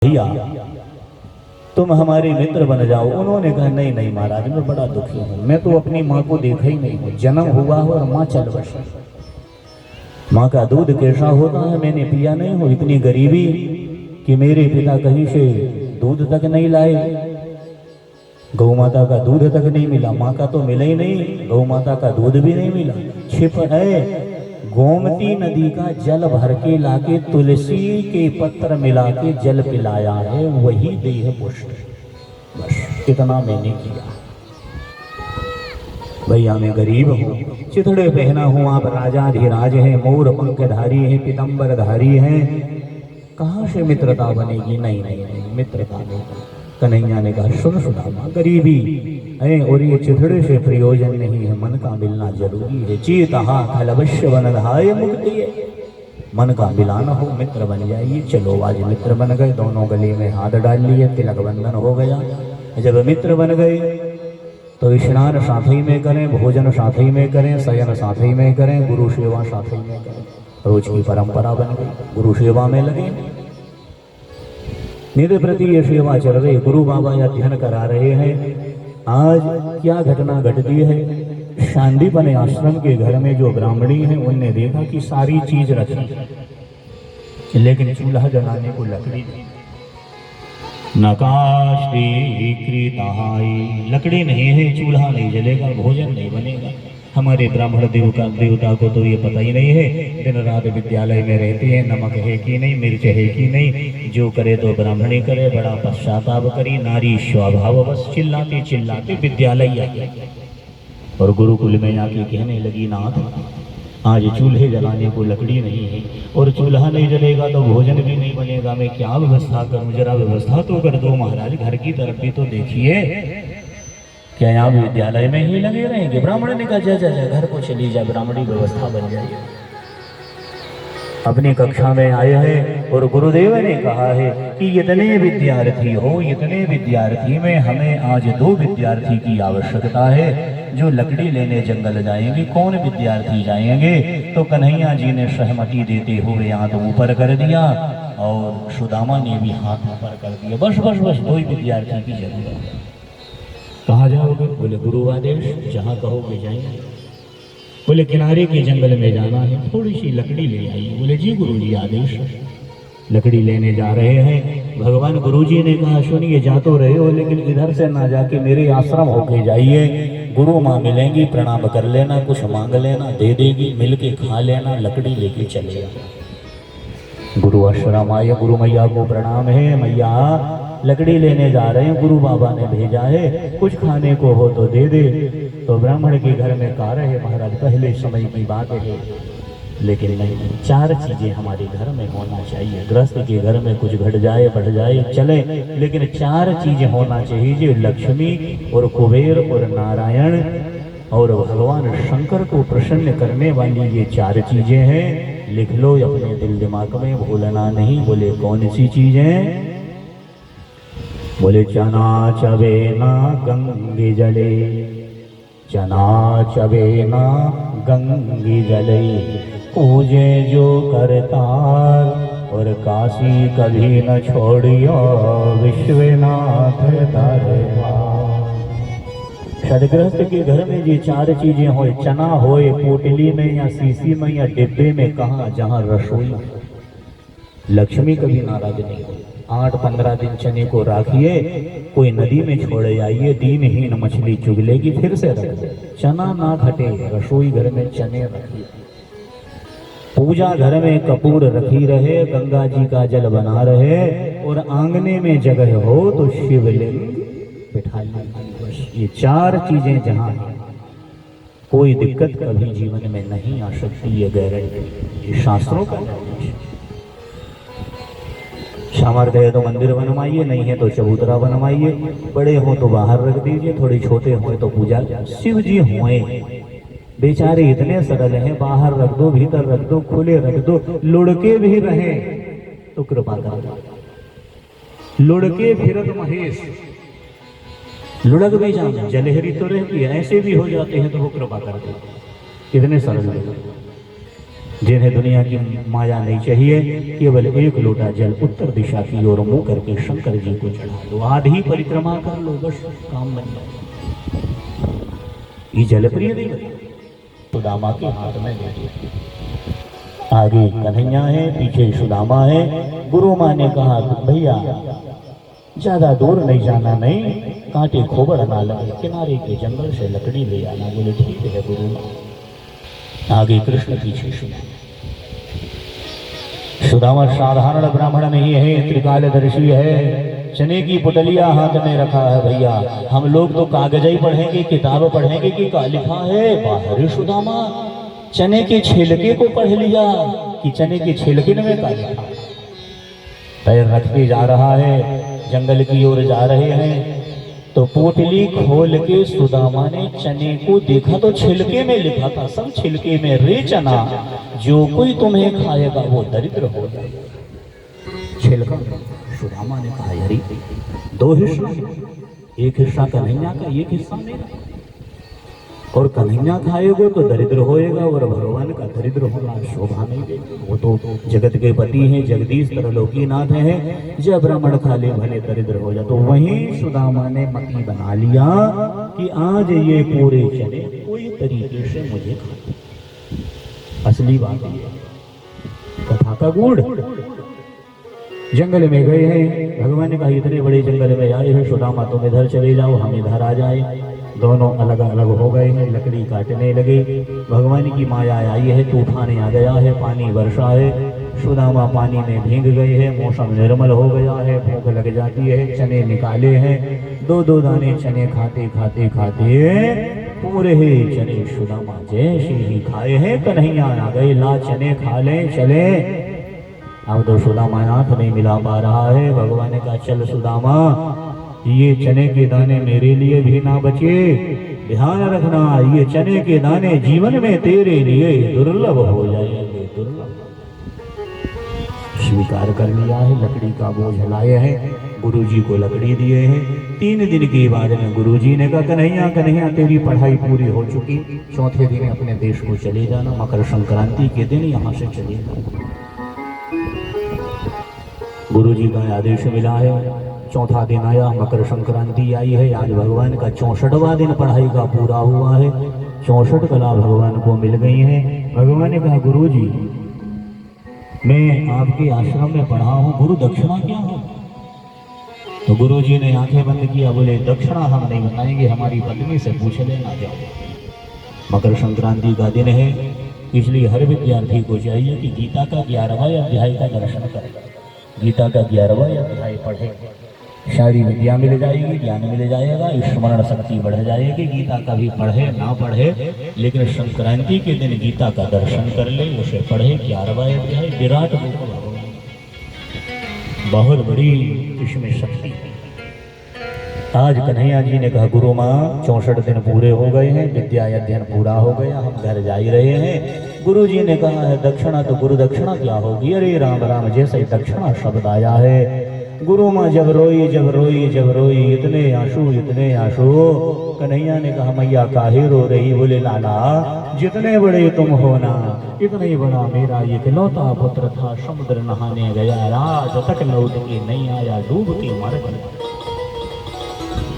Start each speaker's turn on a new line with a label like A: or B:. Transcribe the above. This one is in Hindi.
A: भैया तुम हमारे मित्र बन जाओ। उन्होंने कहा नहीं नहीं महाराज, मैं बड़ा दुखी हूँ, मैं तो अपनी माँ को देखा ही नहीं हूँ। जन्म हुआ हो और माँ चल बसी। माँ का दूध कैसा होता है मैंने पिया नहीं हूँ। इतनी गरीबी कि मेरे पिता कहीं से दूध तक नहीं लाए, गौ माता का दूध तक नहीं मिला। माँ का तो मिला ही नहीं, गौ माता का दूध भी नहीं मिला। छिप है गोमती नदी का जल भर के लाके तुलसी के पत्र मिला के जल पिलाया है, वही देह पुष्ट। बस इतना मैंने किया। भैया मैं गरीब हूँ, चिथड़े पहना हूँ, आप राजाधिराज हैं, मोर पंखधारी हैं, पीतंबर धारी हैं, कहाँ से मित्रता बनेगी? नहीं नहीं नहीं, मित्रता नहीं। कन्हैया ने कहा सुन सुदामा, गरीबी है और ये चिथड़े से प्रयोजन नहीं है, मन का मिलना जरूरी है। चेतहा खलवश्य वनधाय मुक्ति, मन का मिलाना हो, मित्र बन जाइए। चलो आज मित्र बन गए, दोनों गले में हाथ डाल लिए, तिलक बंधन हो गया। जब मित्र बन गए तो स्नान साथ ही में करें, भोजन साथ ही में करें, शयन साथ ही में करें, गुरु सेवा साथ ही में करें। रोज की परंपरा बन गई, गुरु सेवा में लगे। मेरे प्रति ये सेवा चल रही, गुरु बाबा या ध्यान करा रहे हैं। आज क्या घटना घटती है, शांतिपन आश्रम के घर में जो ब्राह्मणी है उनने देखा कि सारी चीज रखी लेकिन चूल्हा जलाने को लकड़ी नहीं। नकाशी लकड़ी नहीं है, चूल्हा नहीं जलेगा, भोजन नहीं बनेगा। हमारे ब्राह्मण देवता को तो ये पता ही नहीं है, दिन रात विद्यालय में रहते हैं, नमक है कि नहीं, मिर्च है कि नहीं, जो करे तो ब्राह्मणी करे, बड़ा पश्चाताप करी, नारी स्वभाव बस, चिल्लाते चिल्लाते विद्यालय आई और गुरुकुल में आके कहने लगी, नाथ आज चूल्हे जलाने को लकड़ी नहीं है और चूल्हा नहीं जलेगा तो भोजन भी नहीं बनेगा, मैं क्या व्यवस्था करूं? जरा व्यवस्था तो कर दो महाराज, घर की तरफ भी तो देखिए। क्या यहाँ विद्यालय में ही लगे रहेंगे? ब्राह्मण ने कहा जा जा जा, घर को चली जा, ब्राह्मणी व्यवस्था बन जाएगी। अपनी कक्षा में आए हैं और गुरुदेव ने कहा है कि इतने विद्यार्थी हो, इतने विद्यार्थी में हमें आज 2 विद्यार्थी की आवश्यकता है जो लकड़ी लेने जंगल जाएंगे। कौन विद्यार्थी जाएंगे? तो कन्हैया जी ने सहमति देते हुए हाथ ऊपर कर दिया और सुदामा ने भी हाथ ऊपर कर दिया। बस बस बस 2 विद्यार्थी की जरूरत है। कहाँ जाओगे? बोले गुरु आदेश, जहाँ कहोगे जाएंगे। बोले किनारे के जंगल में जाना है, थोड़ी सी लकड़ी ले आइए। बोले जी गुरु जी आदेश। लकड़ी लेने जा रहे हैं। भगवान गुरु जी ने कहा सुनिए, जा तो रहे हो लेकिन इधर से ना जाके मेरे आश्रम होके जाइए। गुरु माँ मिलेंगी, प्रणाम कर लेना, कुछ मांग लेना, दे देगी, मिल के खा लेना, लकड़ी लेके चले जाना। गुरु आश्रम आए, गुरु मैया को प्रणाम है, मैया लकड़ी लेने जा रहे हैं, गुरु बाबा ने भेजा है, कुछ खाने को हो तो दे दे। तो ब्राह्मण के घर में कहा रहे महाराज, पहले समय की बात है लेकिन नहीं, 4 चीजें हमारे घर में होना चाहिए। गृहस्थ के घर में कुछ घट जाए बढ़ जाए चले, लेकिन 4 चीजें होना चाहिए जो लक्ष्मी और कुबेर और नारायण और भगवान शंकर को प्रसन्न करने वाली ये 4 चीजें हैं। लिख लो अपने दिल दिमाग में, भूलना नहीं। बोले कौन सी चीजें? बोले चना चबेना गंगे जले, चना चबेना गंगे जले, पूजे जो करतार और काशी कभी न छोड़ियो, विश्वनाथ तारवा। सदगृहस्थ के घर में ये 4 चीजें होए, चना होए पोटली में या सीसी में या डिब्बे में, कहाँ जहाँ रसोई। लक्ष्मी कभी नाराज नहीं हो। 8-15 दिन चने को राखिए, कोई नदी में छोड़े आइए, दीनहीन मछली चुग लेगी, फिर से रख दे। चना ना घटे, रसोई घर में चने रखिए। पूजा घर में कपूर रखी रहे, गंगा जी का जल बना रहे और आंगने में जगह हो तो शिवलिंग बिठा लीजिए। ये 4 चीजें जहाँ है कोई दिक्कत कभी जीवन में नहीं आ सकती, ये गारंटी, ये शास्त्रों का निर्देश है। सामर्थ्य है तो मंदिर बनवाइए, नहीं है तो चबूतरा बनवाइए, बड़े हो तो बाहर रख दीजिए, थोड़े छोटे हो तो पूजा। शिव जी हुए बेचारे इतने सरल हैं, बाहर रख दो, भीतर रख दो, खुले रख दो, लुढ़के भी रहे तो कृपा कर दो। लुढ़के फिरत महेश, लुढ़क भी जाना, जलहरी तो रहती है, ऐसे भी हो जाते हैं तो वो कृपा कर दो। इतने सरल है। जिन्हें दुनिया की माया नहीं चाहिए, केवल एक लोटा जल उत्तर दिशा की ओर मुंह करके शंकर जी को चढ़ा दो, आधी परिक्रमा कर लो, बस काम बन जाए। ये जल प्रिय देव सुदामा के हाथ में दे दिया। आगे कन्हैया है, पीछे सुदामा है। गुरु माँ ने कहा भैया ज्यादा दूर नहीं जाना, नहीं कांटे खोबड़ ना लगे, किनारे के जंगल से लकड़ी ले आना। बोले ठीक है गुरु माँ। आगे कृष्ण पीछे सुदामा साधारण ब्राह्मण नहीं है, त्रिकालदर्शी है। चने की पुटलिया हाथ में रखा है। भैया हम लोग तो कागज ही पढ़ेंगे, किताब पढ़ेंगे कि क्या लिखा है बाहर। सुदामा चने के छिलके को पढ़ लिया कि चने के छिलके में क्या लिखा। पैर रखते जा रहा है, जंगल की ओर जा रहे हैं तो पोटली खोल के सुदामा ने चने को देखा तो छिलके में लिखा था, सब छिलके में, रे चना जो कोई तुम्हें खाएगा वो दरिद्र हो जाएगा। छिलका सुदामा ने कहा यारी दो हिस्सा, एक हिस्सा कन्हैया का, एक हिस्सा मेरा। और कन्हैया खाएगो तो दरिद्र होएगा और भगवान का दरिद्र होना शोभा नहीं देगा। वो तो जगत के पति हैं, जगदीश त्रैलोकीनाथ हैं, जब ब्राह्मण खा ले भले दरिद्र हो जाए। तो वहीं सुदामा ने मती बना लिया कि आज ये पूरे चने कोई तरीके से मुझे खा। असली बात है कथा का गुण। जंगल में गए हैं, भगवान ने कहा इतने बड़े जंगल में आए हैं सुदामा तुम इधर चले जाओ, हम इधर आ जाए। दोनों अलग अलग हो गए हैं, लकड़ी काटने लगे। भगवान की माया आई है, तूफान आ गया है, पानी वर्षा है। सुदामा पानी में भीग गए हैं, मौसम निर्मल हो गया है, भूख लग जाती है। चने निकाले हैं, दो दो दाने चने खाते खाते खाते पूरे ही चने सुदामा जैसे ही खाए हैं। कन्हैया आ गए, ला चने खा ले चले। अब तो सुदामा आंख नहीं मिला पा रहा है। भगवान का चल सुदामा ये चने के दाने मेरे लिए भी ना बचे, ध्यान रखना ये चने के दाने जीवन में तेरे लिए दुर्लभ हो जाएंगे, दुर्लभ। स्वीकार कर लिया है, लकड़ी का बोझ लाए हैं, गुरुजी को लकड़ी दिए हैं। 3 दिन के बाद में गुरुजी ने कहा कन्हैया कन्हैया तेरी पढ़ाई पूरी हो चुकी, चौथे दिन अपने देश को चले जाना, मकर संक्रांति के दिन यहाँ से चले जाना। गुरुजी का आदेश मिला है। चौथा दिन आया, मकर संक्रांति आई है। आज भगवान का 64वां दिन पढ़ाई का पूरा हुआ है। 64 कला भगवान को मिल गई हैं। भगवान ने कहा गुरुजी मैं आपके आश्रम में पढ़ा हूँ, गुरु दक्षिणा क्या हो? तो गुरुजी ने आंखें बंद किया, बोले दक्षिणा हम नहीं बताएंगे, हमारी पत्नी से पूछ लेना जाओ। मकर संक्रांति का दिन है, इसलिए हर विद्यार्थी को चाहिए कि गीता का 11वां अध्याय का दर्शन करें, गीता का 11वां अध्याय पढ़े। सारी विद्या मिल जाएगी, ज्ञान मिल जाएगा, स्मरण शक्ति बढ़ जाएगी। गीता का भी पढ़े ना पढ़े, लेकिन संक्रांति के दिन गीता का दर्शन कर ले, उसे पढ़े। 11वां अध्याय विराट रूप भगवान, बहुत बड़ी इसमें शक्ति है। आज कन्हैया जी ने कहा गुरु माँ 64 दिन पूरे हो गए हैं, विद्या अध्ययन पूरा हो गया, हम घर जा ही रहे हैं। गुरु जी ने कहा है दक्षिणा, तो गुरु दक्षिणा क्या होगी? अरे राम राम जैसे दक्षिणा शब्द आया है। गुरु माँ जब रोई जब रोई जब रोई, इतने आंसू। कन्हैया ने कहा मैया काहे रो रही? बोले लाला जितने बड़े तुम हो ना, इतने बड़ा मेरा इकलौता पुत्र था, समुद्र नहाने गया, रात तक लौट के नहीं आया, डूब के मर गया।